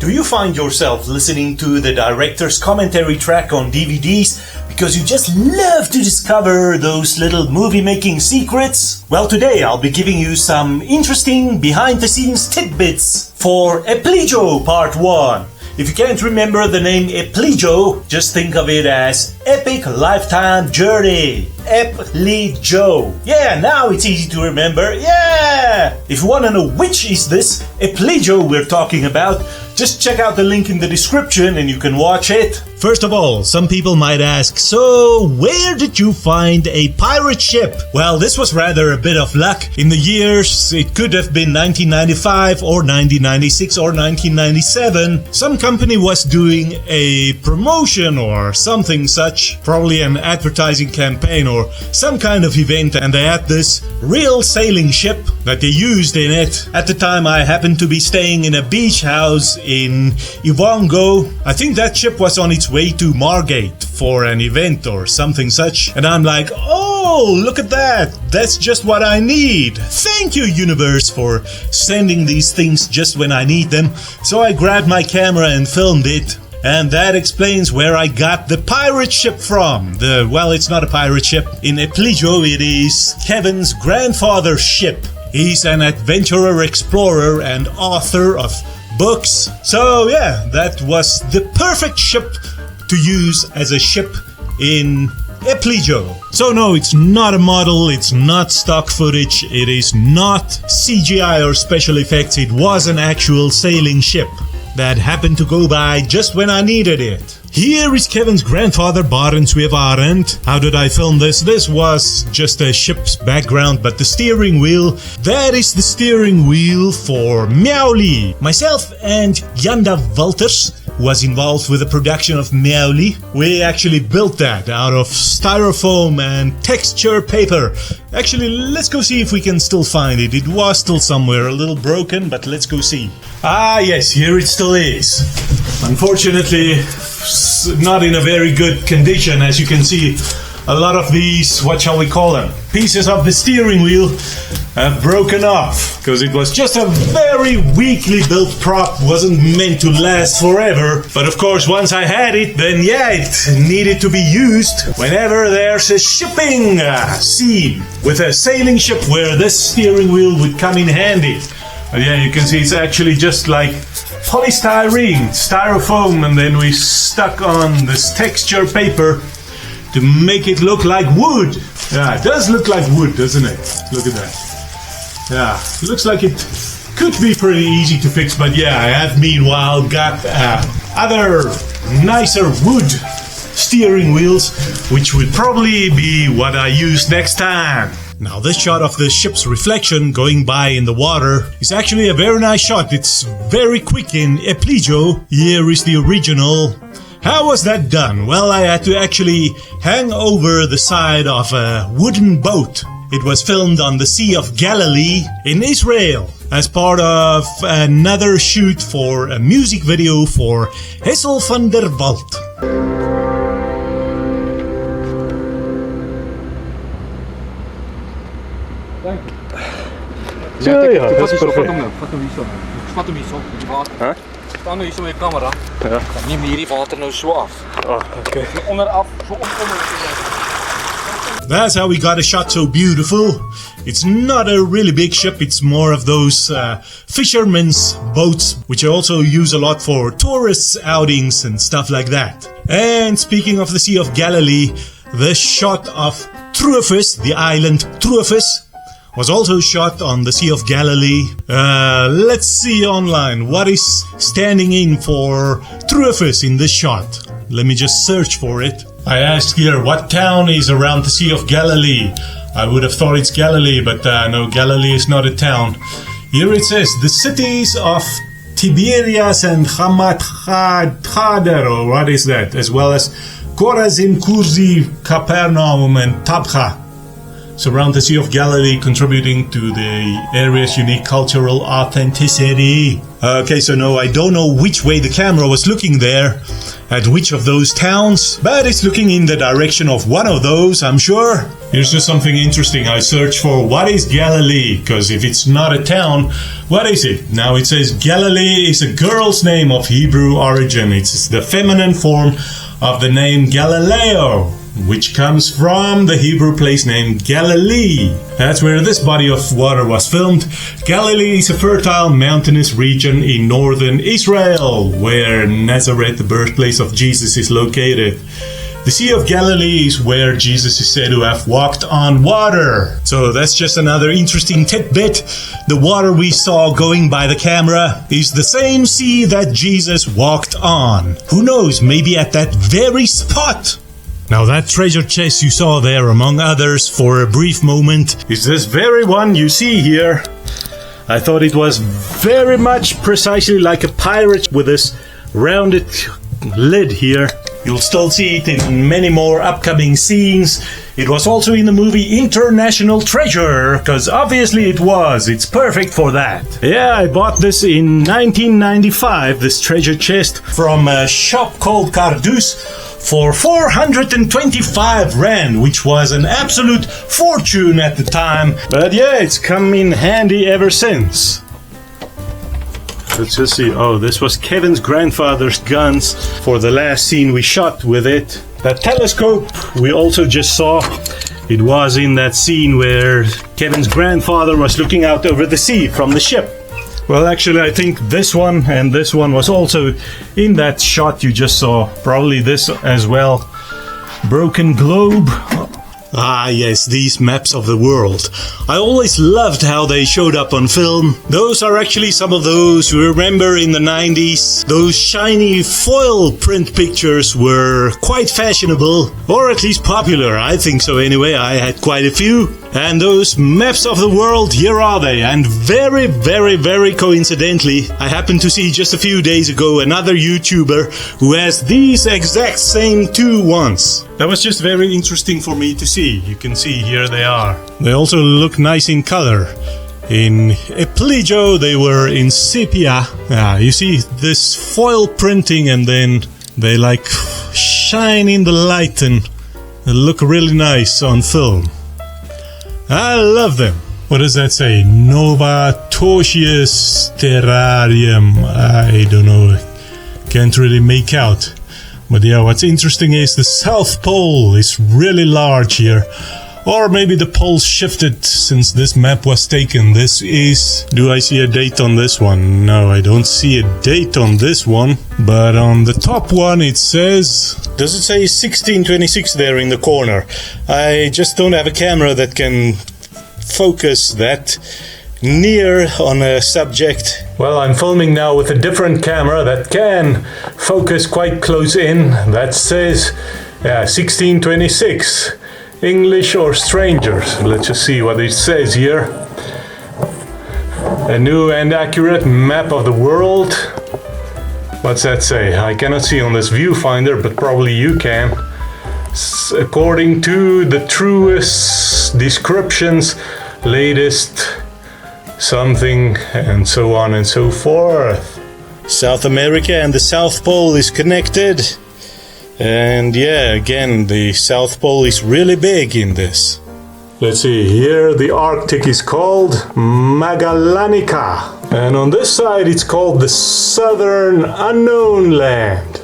Do you find yourself listening to the director's commentary track on DVDs because you just love to discover those little movie-making secrets? Well, today I'll be giving you some interesting behind-the-scenes tidbits for Eplijo Part 1. If you can't remember the name Eplijo, just think of it as Epic Lifetime Journey. Eplijo. Yeah, now it's easy to remember. Yeah! If you want to know which is this Eplijo we're talking about, just check out the link in the description and you can watch it. First of all, some people might ask, so where did you find a pirate ship? Well, this was rather a bit of luck. In the years, it could have been 1995 or 1996 or 1997. Some company was doing a promotion or something such, probably an advertising campaign or some kind of event, and they had this real sailing ship that they used in it. At the time, I happened to be staying in a beach house in Ivongo. I think that ship was on its way to Margate for an event or something such, and I'm like, oh, look at that, that's just what I need. Thank you, universe, for sending these things just when I need them. So I grabbed my camera and filmed it, and that explains where I got the pirate ship from. Well, it's not a pirate ship. In Eplijo, it is Kevin's grandfather's ship. He's an adventurer, explorer, and author of books. So yeah, that was the perfect ship to use as a ship in Eplijo. So no, it's not a model, it's not stock footage, it is not CGI or special effects. It was an actual sailing ship that happened to go by just when I needed it. Here is Kevin's grandfather, Barents Wevarend. How did I film this? This was just a ship's background, but the steering wheel, that is the steering wheel for Meowly. Myself and Janda Walters was involved with the production of Meowly. We actually built that out of styrofoam and texture paper. Actually, let's go see if we can still find it. It was still somewhere, a little broken, but let's go see. Ah yes, here it still is. Unfortunately, not in a very good condition. As you can see, a lot of these, what shall we call them, pieces of the steering wheel have broken off, because it was just a very weakly built prop, wasn't meant to last forever. But of course, once I had it, then yeah, it needed to be used whenever there's a shipping scene with a sailing ship where this steering wheel would come in handy. But yeah, you can see it's actually just like polystyrene, styrofoam, and then we stuck on this texture paper to make it look like wood. Yeah, it does look like wood, doesn't it? Look at that. Yeah, it looks like it could be pretty easy to fix, but yeah, I have meanwhile got other nicer wood steering wheels, which would probably be what I use next time. Now this shot of the ship's reflection going by in the water is actually a very nice shot. It's very quick in Eplijo. Here is the original. How was that done? Well, I had to actually hang over the side of a wooden boat. It was filmed on the Sea of Galilee in Israel as part of another shoot for a music video for Hessel van der Walt. Ja, dat is perfect. Huh? Staan nu zo met camera. Ja. Dan neem je hierdie water nou so af. Oh, okay. Onderaf, so onder. That's how we got a shot so beautiful. It's not a really big ship, it's more of those fishermen's boats, which I also use a lot for tourists outings and stuff like that. And speaking of the Sea of Galilee, the shot of Troofus, the island Troofus, was also shot on the Sea of Galilee. Let's see online what is standing in for Troofus in this shot. Let me just search for it. I asked here what town is around the Sea of Galilee. I would have thought it's Galilee, but no, Galilee is not a town. Here it says the cities of Tiberias and Hamat Chader, or what is that, as well as Chorazin, Kurzi, Capernaum and Tabcha. surround the Sea of Galilee, contributing to the area's unique cultural authenticity. Okay, so no, I don't know which way the camera was looking there, at which of those towns, but it's looking in the direction of one of those, I'm sure. Here's just something interesting. I searched for what is Galilee, because if it's not a town, what is it? Now it says Galilee is a girl's name of Hebrew origin. It's the feminine form of the name Galileo, which comes from the Hebrew place name Galilee. That's where this body of water was filmed. Galilee is a fertile mountainous region in northern Israel, where Nazareth, the birthplace of Jesus, is located. The Sea of Galilee is where Jesus is said to have walked on water. So that's just another interesting tidbit. The water we saw going by the camera is the same sea that Jesus walked on. Who knows, maybe at that very spot. Now that treasure chest you saw there, among others, for a brief moment, is this very one you see here. I thought it was very much precisely like a pirate with this rounded lid here. You'll still see it in many more upcoming scenes. It was also in the movie International Treasure, because obviously it was. It's perfect for that. Yeah, I bought this in 1995, this treasure chest, from a shop called Cardus for 425 Rand, which was an absolute fortune at the time. But yeah, it's come in handy ever since. Let's just see. Oh, this was Kevin's grandfather's guns for the last scene we shot with it. That telescope we also just saw. It was in that scene where Kevin's grandfather was looking out over the sea from the ship. Well, actually, I think this one and this one was also in that shot you just saw. Probably this as well. Broken globe. Ah, yes, these maps of the world. I always loved how they showed up on film. Those are actually some of those you remember in the 90s. Those shiny foil print pictures were quite fashionable, or at least popular. I think so anyway. I had quite a few. And those maps of the world, here are they. And very, very, very coincidentally, I happened to see just a few days ago another YouTuber who has these exact same two ones. That was just very interesting for me to see. You can see here they are. They also look nice in color. In Eplijo they were in sepia. You see this foil printing and then they like shine in the light and they look really nice on film. I love them. What does that say? Novatosius terrarium. I don't know. Can't really make out. But yeah, what's interesting is the South Pole is really large here. Or maybe the poles shifted since this map was taken. This is... Do I see a date on this one? No, I don't see a date on this one. But on the top one it says... Does it say 1626 there in the corner? I just don't have a camera that can focus that near on a subject. Well, I'm filming now with a different camera that can focus quite close in. That says 1626. English or strangers. Let's just see what it says here. A new and accurate map of the world. What's that say? I cannot see on this viewfinder, but probably you can. According to the truest descriptions, latest something, and so on and so forth. South America and the South Pole is connected. And yeah, again, the South Pole is really big in this. Let's see, here the Arctic is called Magallanica. And on this side it's called the Southern Unknown Land.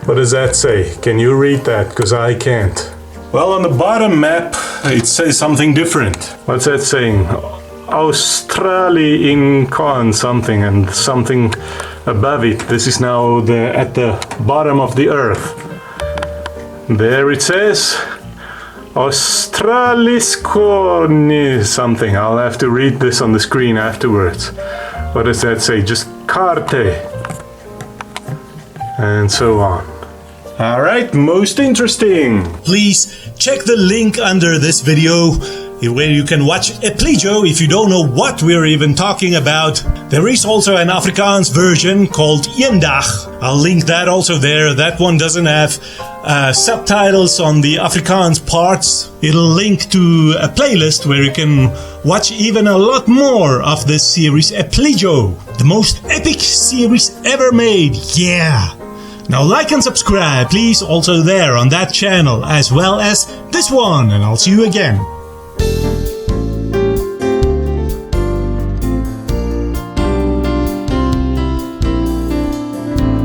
What does that say? Can you read that? Because I can't. Well, on the bottom map it says something different. What's that saying? Australi Incon something and something above it. This is now at the bottom of the earth. There it says Australisconi something. I'll have to read this on the screen afterwards. What does that say? Just carte. And so on. Alright, most interesting. Please check the link under this video where you can watch Eplijo if you don't know what we're even talking about. There is also an Afrikaans version called Eendag. I'll link that also there. That one doesn't have subtitles on the Afrikaans parts. It'll link to a playlist where you can watch even a lot more of this series Eplijo, the most epic series ever made. Yeah! Now like and subscribe, please, also there on that channel, as well as this one, and I'll see you again.